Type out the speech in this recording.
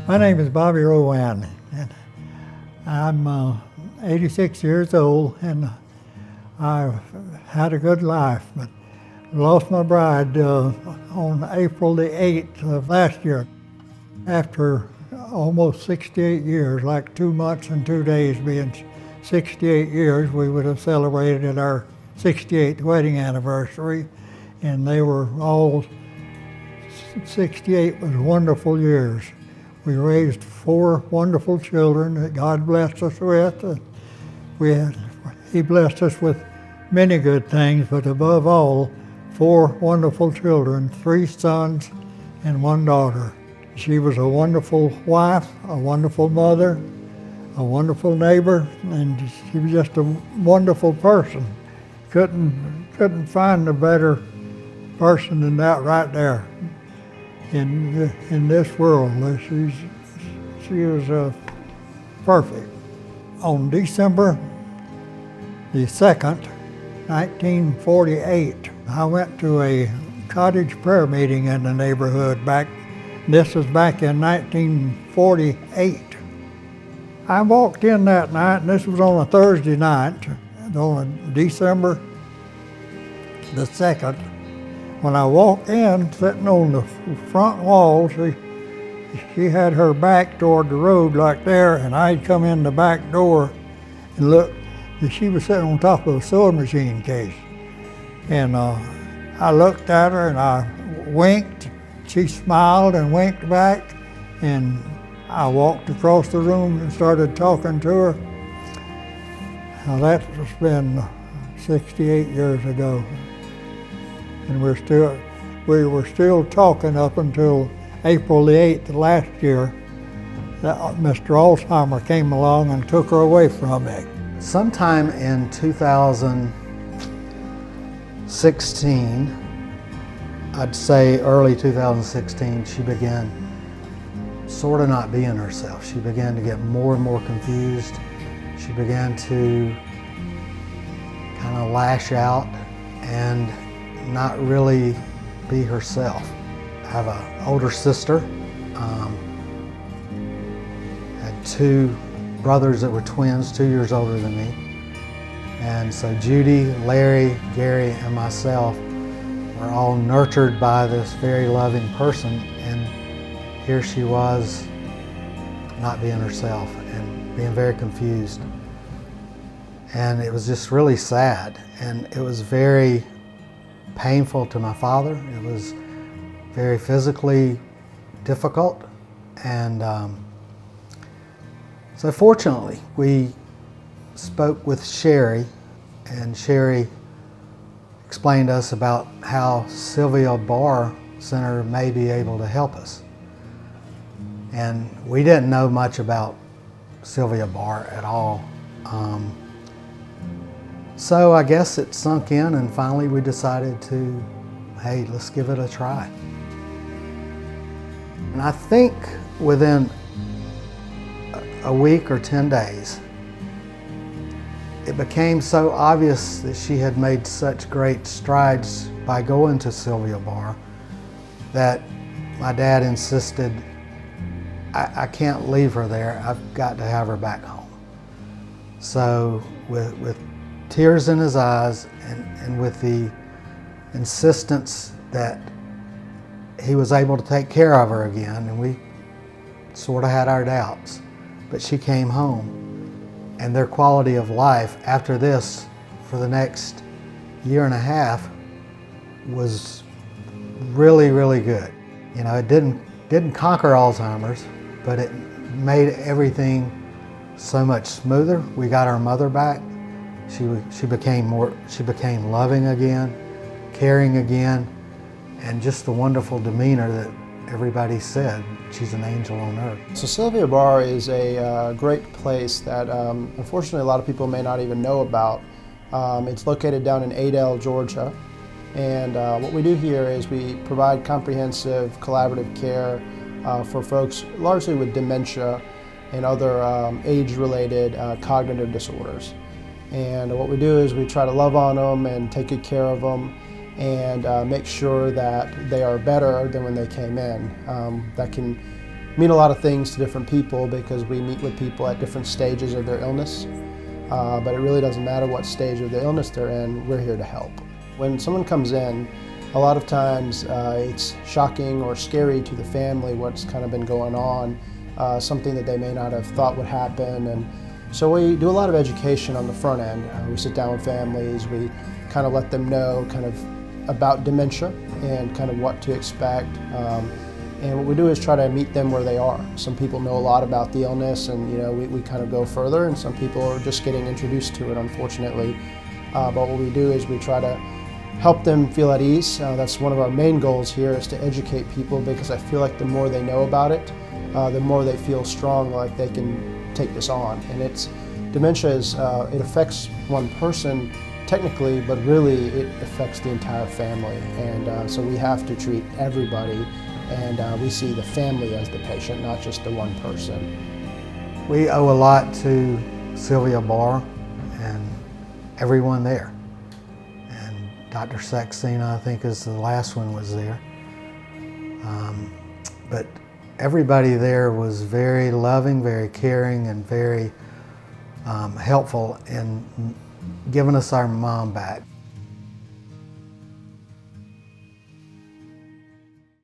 My name is Bobby Rowan, and I'm 86 years old, and I've had a good life, but lost my bride on April the 8th of last year. After almost 68 years, like 2 months and 2 days being 68 years, we would have celebrated our 68th wedding anniversary, and they were all 68 was wonderful years. We raised 4 wonderful children that God blessed us with. He blessed us with many good things, but above all, 4 wonderful children, 3 sons and 1 daughter. She was a wonderful wife, a wonderful mother, a wonderful neighbor, and she was just a wonderful person. Couldn't find a better person than that right there in this world. She was perfect. On December the 2nd, 1948, I went to a cottage prayer meeting in the neighborhood this was back in 1948. I walked in that night, and this was on a Thursday night, on December the 2nd. When I walked in, sitting on the front wall, she had her back toward the road like there, and I'd come in the back door and look, and she was sitting on top of a sewing machine case. And I looked at her and I winked. She smiled and winked back, and I walked across the room and started talking to her. Now that's been 68 years ago. And we were still talking up until April the 8th of last year that Mr. Alzheimer came along and took her away from me. Sometime in 2016, I'd say early 2016, she began sort of not being herself. She began to get more and more confused. She began to kind of lash out and not really be herself. I have an older sister, had 2 brothers that were twins, 2 years older than me. And so Judy, Larry, Gary, and myself were all nurtured by this very loving person, and here she was not being herself and being very confused. And it was just really sad, and it was very painful to my father. It was very physically difficult, and so fortunately we spoke with Sherry, and Sherry explained to us about how Sylvia Barr Center may be able to help us. And we didn't know much about Sylvia Barr at all. So I guess it sunk in, and finally we decided to, hey, let's give it a try. And I think within a week or 10 days, it became so obvious that she had made such great strides by going to Sylvia Barr that my dad insisted, I can't leave her there, I've got to have her back home. So with tears in his eyes and with the insistence that he was able to take care of her again, and we sort of had our doubts, but she came home. And their quality of life after this, for the next 1.5 years, was really, really good. You know, it didn't conquer Alzheimer's, but it made everything so much smoother. We got our mother back. She became loving again, caring again, and just the wonderful demeanor that everybody said. She's an angel on earth. So Sylvia Barr is a great place that unfortunately a lot of people may not even know about. It's located down in Adel, Georgia. And what we do here is we provide comprehensive collaborative care for folks largely with dementia and other age-related cognitive disorders. And what we do is we try to love on them and take good care of them and make sure that they are better than when they came in. That can mean a lot of things to different people because we meet with people at different stages of their illness. But it really doesn't matter what stage of the illness they're in, we're here to help. When someone comes in, a lot of times it's shocking or scary to the family what's kind of been going on, something that they may not have thought would happen. And so we do a lot of education on the front end. We sit down with families, we kind of let them know kind of about dementia and kind of what to expect. And what we do is try to meet them where they are. Some people know a lot about the illness, and we kind of go further, and some people are just getting introduced to it, unfortunately. But what we do is we try to help them feel at ease. That's one of our main goals here, is to educate people, because I feel like the more they know about it, the more they feel strong, like they can take this on. And dementia is, it affects one person technically, but really it affects the entire family. And so we have to treat everybody, and we see the family as the patient, not just the one person. We owe a lot to Sylvia Barr and everyone there. And Dr. Saxena, I think, is the last one was there. But everybody there was very loving, very caring, and very helpful in giving us our mom back.